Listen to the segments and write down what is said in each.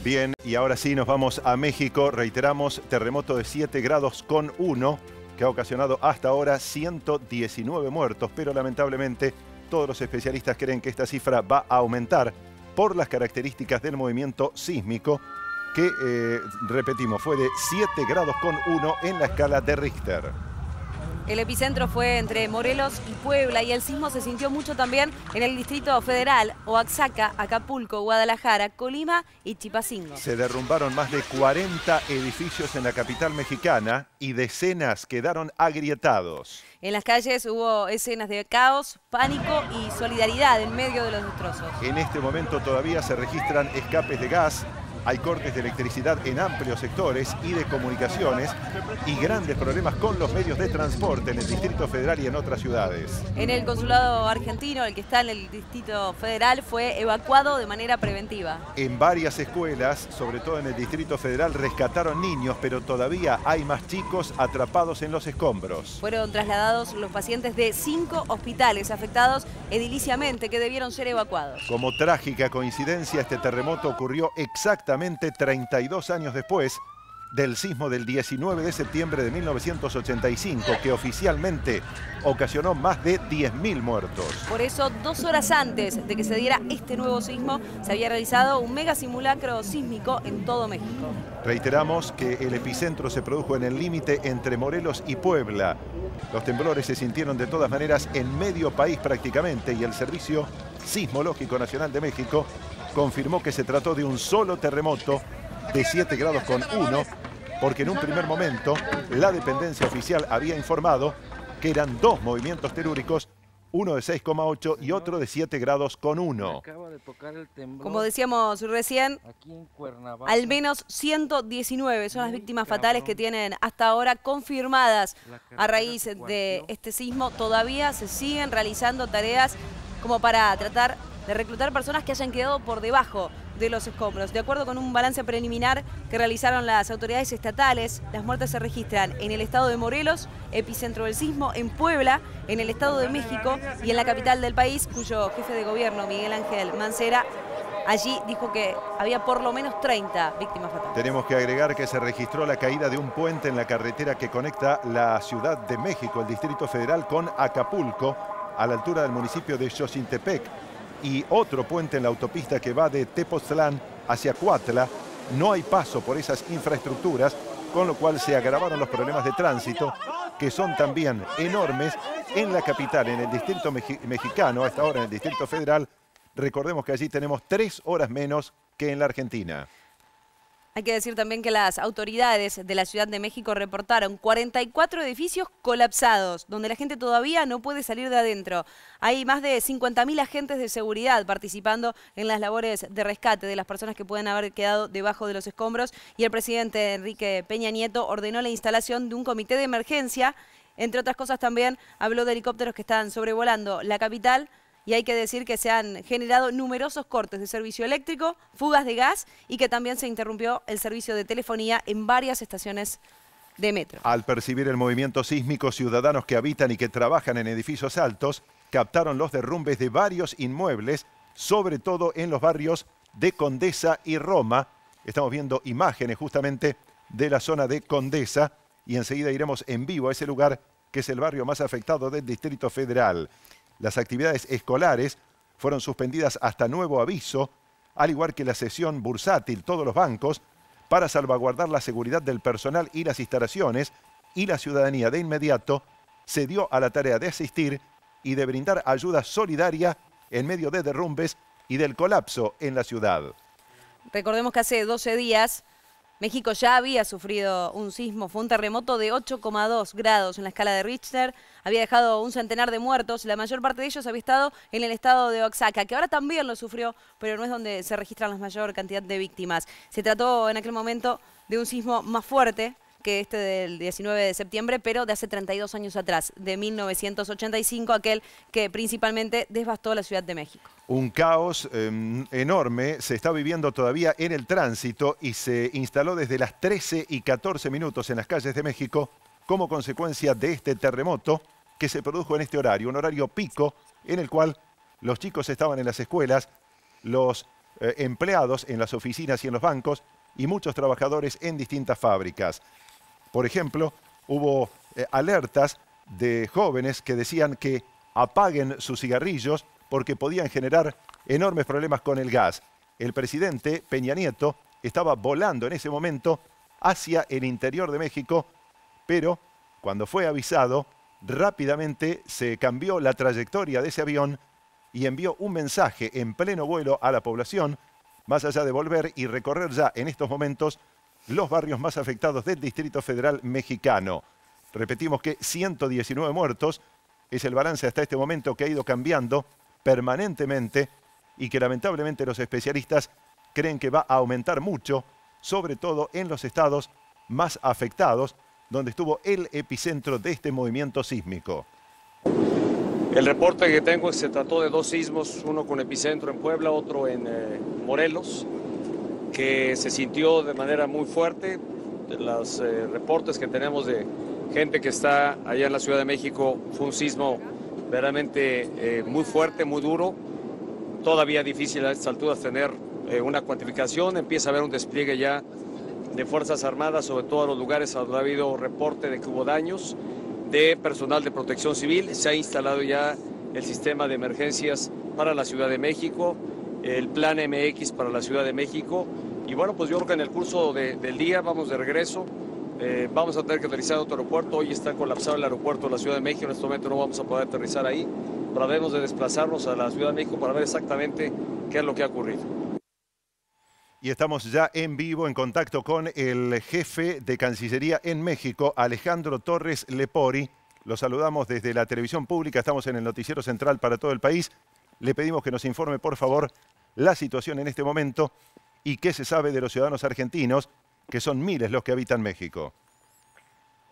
Bien, y ahora sí nos vamos a México. Reiteramos, terremoto de 7 grados con 1 que ha ocasionado hasta ahora 119 muertos, pero lamentablemente todos los especialistas creen que esta cifra va a aumentar por las características del movimiento sísmico que, repetimos, fue de 7 grados con 1 en la escala de Richter. El epicentro fue entre Morelos y Puebla y el sismo se sintió mucho también en el Distrito Federal, Oaxaca, Acapulco, Guadalajara, Colima y Chilpancingo. Se derrumbaron más de 40 edificios en la capital mexicana y decenas quedaron agrietados. En las calles hubo escenas de caos, pánico y solidaridad en medio de los destrozos. En este momento todavía se registran escapes de gas. Hay cortes de electricidad en amplios sectores y de comunicaciones y grandes problemas con los medios de transporte en el Distrito Federal y en otras ciudades. En el consulado argentino, el que está en el Distrito Federal, fue evacuado de manera preventiva. En varias escuelas, sobre todo en el Distrito Federal, rescataron niños, pero todavía hay más chicos atrapados en los escombros. Fueron trasladados los pacientes de 5 hospitales afectados ediliciamente que debieron ser evacuados. Como trágica coincidencia, este terremoto ocurrió exactamente 32 años después del sismo del 19 de septiembre de 1985, que oficialmente ocasionó más de 10.000 muertos. Por eso, 2 horas antes de que se diera este nuevo sismo, se había realizado un mega simulacro sísmico en todo México. Reiteramos que el epicentro se produjo en el límite entre Morelos y Puebla. Los temblores se sintieron de todas maneras en medio país prácticamente y el Servicio Sismológico Nacional de México confirmó que se trató de un solo terremoto de 7 grados con 1, porque en un primer momento la dependencia oficial había informado que eran 2 movimientos telúricos, uno de 6,8 y otro de 7 grados con 1. Como decíamos recién, al menos 119 son las víctimas fatales que tienen hasta ahora confirmadas a raíz de este sismo. Todavía se siguen realizando tareas como para tratar de reclutar personas que hayan quedado por debajo de los escombros. De acuerdo con un balance preliminar que realizaron las autoridades estatales, las muertes se registran en el estado de Morelos, epicentro del sismo, en Puebla, en el estado de México y en la capital del país, cuyo jefe de gobierno, Miguel Ángel Mancera, allí dijo que había por lo menos 30 víctimas fatales. Tenemos que agregar que se registró la caída de un puente en la carretera que conecta la Ciudad de México, el Distrito Federal, con Acapulco, a la altura del municipio de Xochintepec, y otro puente en la autopista que va de Tepoztlán hacia Cuautla. No hay paso por esas infraestructuras, con lo cual se agravaron los problemas de tránsito, que son también enormes en la capital, en el Distrito Mexicano, hasta ahora en el Distrito Federal. Recordemos que allí tenemos 3 horas menos que en la Argentina. Hay que decir también que las autoridades de la Ciudad de México reportaron 44 edificios colapsados, donde la gente todavía no puede salir de adentro. Hay más de 50.000 agentes de seguridad participando en las labores de rescate de las personas que pueden haber quedado debajo de los escombros. Y el presidente Enrique Peña Nieto ordenó la instalación de un comité de emergencia. Entre otras cosas también habló de helicópteros que están sobrevolando la capital. Y hay que decir que se han generado numerosos cortes de servicio eléctrico, fugas de gas y que también se interrumpió el servicio de telefonía en varias estaciones de metro. Al percibir el movimiento sísmico, ciudadanos que habitan y que trabajan en edificios altos captaron los derrumbes de varios inmuebles, sobre todo en los barrios de Condesa y Roma. Estamos viendo imágenes justamente de la zona de Condesa y enseguida iremos en vivo a ese lugar que es el barrio más afectado del Distrito Federal. Las actividades escolares fueron suspendidas hasta nuevo aviso, al igual que la sesión bursátil, todos los bancos, para salvaguardar la seguridad del personal y las instalaciones, y la ciudadanía de inmediato se dio a la tarea de asistir y de brindar ayuda solidaria en medio de derrumbes y del colapso en la ciudad. Recordemos que hace 12 días México ya había sufrido un sismo, fue un terremoto de 8,2 grados en la escala de Richter, había dejado un centenar de muertos, la mayor parte de ellos había estado en el estado de Oaxaca, que ahora también lo sufrió, pero no es donde se registran la mayor cantidad de víctimas. Se trató en aquel momento de un sismo más fuerte que este del 19 de septiembre, pero de hace 32 años atrás, de 1985, aquel que principalmente devastó la Ciudad de México. Un caos enorme se está viviendo todavía en el tránsito y se instaló desde las 13:14 en las calles de México como consecuencia de este terremoto que se produjo en este horario, un horario pico en el cual los chicos estaban en las escuelas, los empleados en las oficinas y en los bancos y muchos trabajadores en distintas fábricas. Por ejemplo, hubo alertas de jóvenes que decían que apaguen sus cigarrillos porque podían generar enormes problemas con el gas. El presidente Peña Nieto estaba volando en ese momento hacia el interior de México, pero cuando fue avisado, rápidamente se cambió la trayectoria de ese avión y envió un mensaje en pleno vuelo a la población, más allá de volver y recorrer ya en estos momentos los barrios más afectados del Distrito Federal mexicano. Repetimos que 119 muertos es el balance hasta este momento, que ha ido cambiando permanentemente y que lamentablemente los especialistas creen que va a aumentar mucho, sobre todo en los estados más afectados, donde estuvo el epicentro de este movimiento sísmico. El reporte que tengo es que se trató de 2 sismos, uno con epicentro en Puebla, otro en Morelos, que se sintió de manera muy fuerte. Los reportes que tenemos de gente que está allá en la Ciudad de México, fue un sismo verdaderamente muy fuerte, muy duro. Todavía difícil a estas alturas tener una cuantificación. Empieza a haber un despliegue ya de Fuerzas Armadas, sobre todo en los lugares donde ha habido reporte de que hubo daños, de personal de protección civil. Se ha instalado ya el sistema de emergencias para la Ciudad de México, el plan MX para la Ciudad de México. Y bueno, pues yo creo que en el curso del día vamos de regreso. Vamos a tener que aterrizar en otro aeropuerto. Hoy está colapsado el aeropuerto de la Ciudad de México. En este momento no vamos a poder aterrizar ahí. Pero debemos de desplazarnos a la Ciudad de México para ver exactamente qué es lo que ha ocurrido. Y estamos ya en vivo, en contacto con el jefe de Cancillería en México, Alejandro Torres Lepori. Lo saludamos desde la televisión pública, estamos en el noticiero central para todo el país. Le pedimos que nos informe, por favor, la situación en este momento y qué se sabe de los ciudadanos argentinos, que son miles los que habitan México.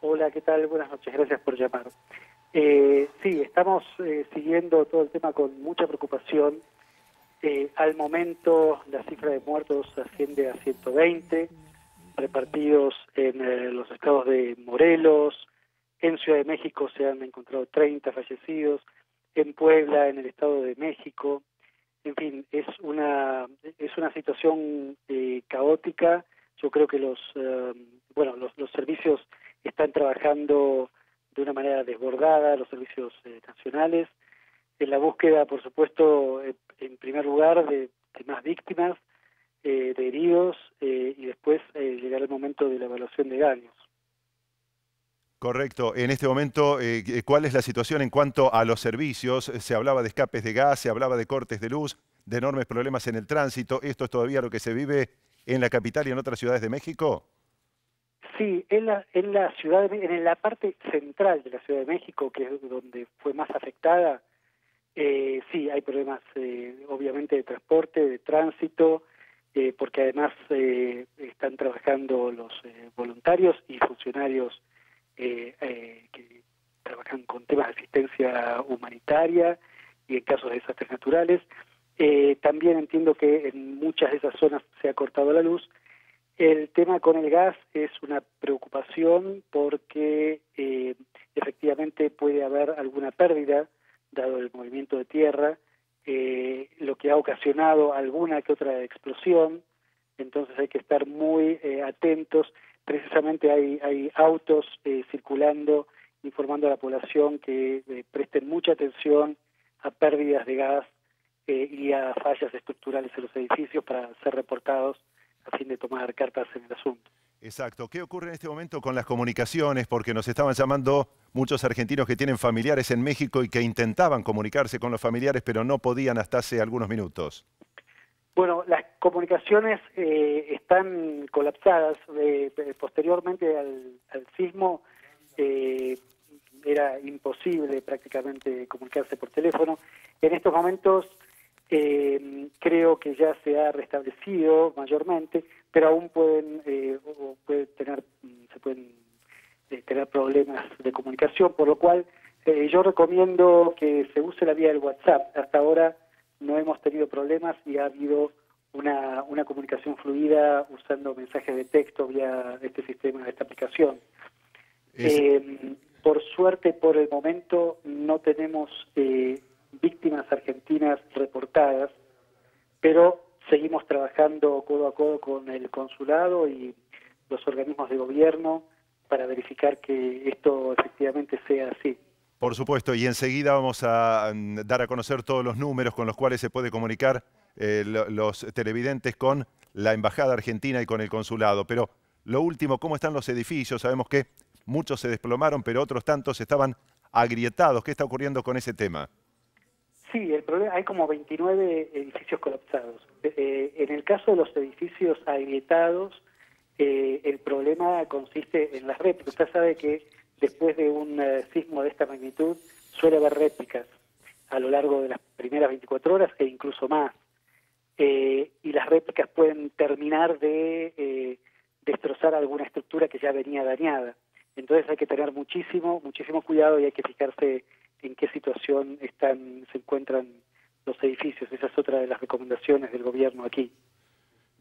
Hola, ¿qué tal? Buenas noches, gracias por llamar. Sí, estamos siguiendo todo el tema con mucha preocupación. Al momento la cifra de muertos asciende a 120, repartidos en los estados de Morelos. En Ciudad de México se han encontrado 30 fallecidos, en Puebla, en el Estado de México. En fin, es una situación caótica. Yo creo que los servicios están trabajando de una manera desbordada, los servicios nacionales, en la búsqueda, por supuesto, en primer lugar, de más víctimas, de heridos, y después llegará el momento de la evaluación de daños. Correcto. En este momento, ¿cuál es la situación en cuanto a los servicios? Se hablaba de escapes de gas, se hablaba de cortes de luz, de enormes problemas en el tránsito. ¿Esto es todavía lo que se vive en la capital y en otras ciudades de México? Sí, en la parte central de la Ciudad de México, que es donde fue más afectada, sí, hay problemas obviamente de transporte, de tránsito, porque además están trabajando los voluntarios y funcionarios que trabajan con temas de asistencia humanitaria y en casos de desastres naturales. También entiendo que en muchas de esas zonas se ha cortado la luz. El tema con el gas es una preocupación porque efectivamente puede haber alguna pérdida dado el movimiento de tierra, lo que ha ocasionado alguna que otra explosión. Entonces hay que estar muy atentos. Precisamente hay autos circulando informando a la población que presten mucha atención a pérdidas de gas y a fallas estructurales en los edificios para ser reportados a fin de tomar cartas en el asunto. Exacto. ¿Qué ocurre en este momento con las comunicaciones? Porque nos estaban llamando muchos argentinos que tienen familiares en México y que intentaban comunicarse con los familiares, pero no podían hasta hace algunos minutos. Bueno, las comunicaciones están colapsadas. Posteriormente al sismo era imposible prácticamente comunicarse por teléfono. En estos momentos creo que ya se ha restablecido mayormente, pero aún se pueden tener problemas de comunicación, por lo cual yo recomiendo que se use la vía del WhatsApp. Hasta ahora no hemos tenido problemas y ha habido una comunicación fluida usando mensajes de texto vía este sistema, esta aplicación. Por suerte, por el momento, no tenemos víctimas argentinas reportadas, pero seguimos trabajando codo a codo con el consulado y los organismos de gobierno para verificar que esto efectivamente sea así. Por supuesto, y enseguida vamos a dar a conocer todos los números con los cuales se puede comunicar los televidentes con la Embajada Argentina y con el consulado. Pero lo último, ¿cómo están los edificios? Sabemos que muchos se desplomaron, pero otros tantos estaban agrietados. ¿Qué está ocurriendo con ese tema? Sí, el problema, hay como 29 edificios colapsados. En el caso de los edificios agrietados, el problema consiste en las réplicas. Usted sabe que después de un sismo de esta magnitud suele haber réplicas a lo largo de las primeras 24 horas e incluso más. Y las réplicas pueden terminar de destrozar alguna estructura que ya venía dañada. Entonces hay que tener muchísimo cuidado y hay que fijarse en qué situación se encuentran los edificios. Esa es otra de las recomendaciones del gobierno aquí.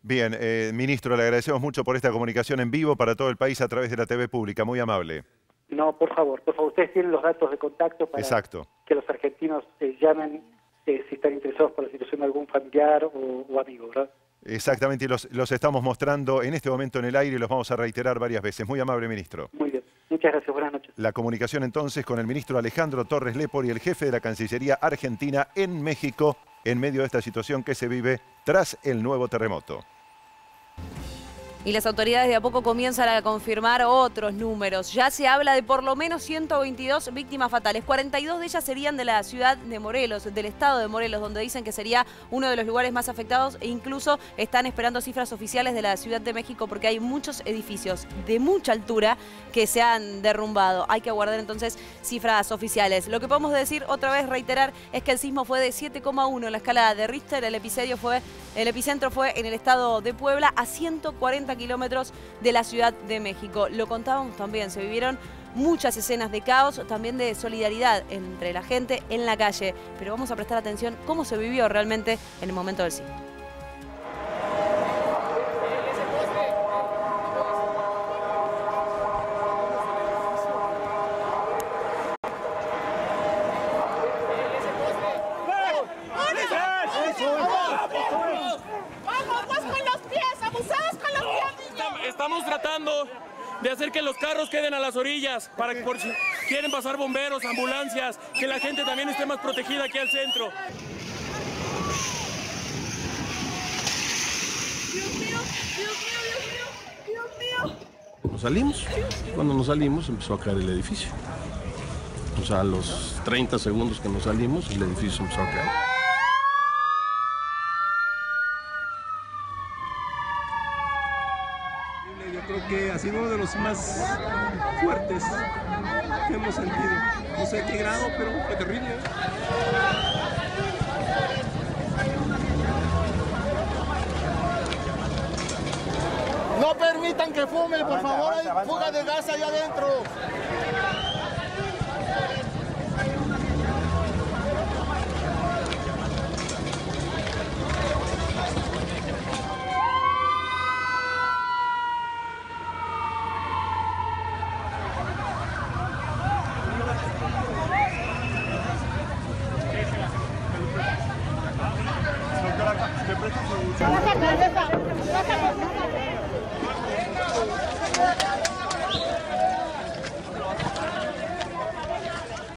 Bien, ministro, le agradecemos mucho por esta comunicación en vivo para todo el país a través de la TV pública. Muy amable. No, por favor, ustedes tienen los datos de contacto para Exacto. Que los argentinos llamen si están interesados por la situación de algún familiar o amigo, ¿verdad? Exactamente, y los estamos mostrando en este momento en el aire y los vamos a reiterar varias veces. Muy amable, ministro. Muy bien, muchas gracias, buenas noches. La comunicación entonces con el ministro Alejandro Torres Lepori, el jefe de la Cancillería Argentina en México, en medio de esta situación que se vive tras el nuevo terremoto. Y las autoridades de a poco comienzan a confirmar otros números. Ya se habla de por lo menos 122 víctimas fatales. 42 de ellas serían de la ciudad de Morelos, del estado de Morelos, donde dicen que sería uno de los lugares más afectados e incluso están esperando cifras oficiales de la Ciudad de México porque hay muchos edificios de mucha altura que se han derrumbado. Hay que aguardar entonces cifras oficiales. Lo que podemos decir, otra vez reiterar, es que el sismo fue de 7,1 en la escala de Richter. El epicentro fue en el estado de Puebla, a 140 kilómetros de la Ciudad de México. Lo contábamos también, se vivieron muchas escenas de caos, también de solidaridad entre la gente en la calle. Pero vamos a prestar atención cómo se vivió realmente en el momento del sismo. Estamos tratando de hacer que los carros queden a las orillas para que por si quieren pasar bomberos, ambulancias, que la gente también esté más protegida aquí al centro. Dios mío, Dios mío, Dios mío, Dios mío. Nos salimos. Cuando nos salimos empezó a caer el edificio. O sea, a los 30 segundos que nos salimos, el edificio empezó a caer. Yo creo que ha sido uno de los más fuertes que hemos sentido. No sé qué grado, pero fue terrible. No permitan que fume, por favor, hay fuga de gas allá adentro.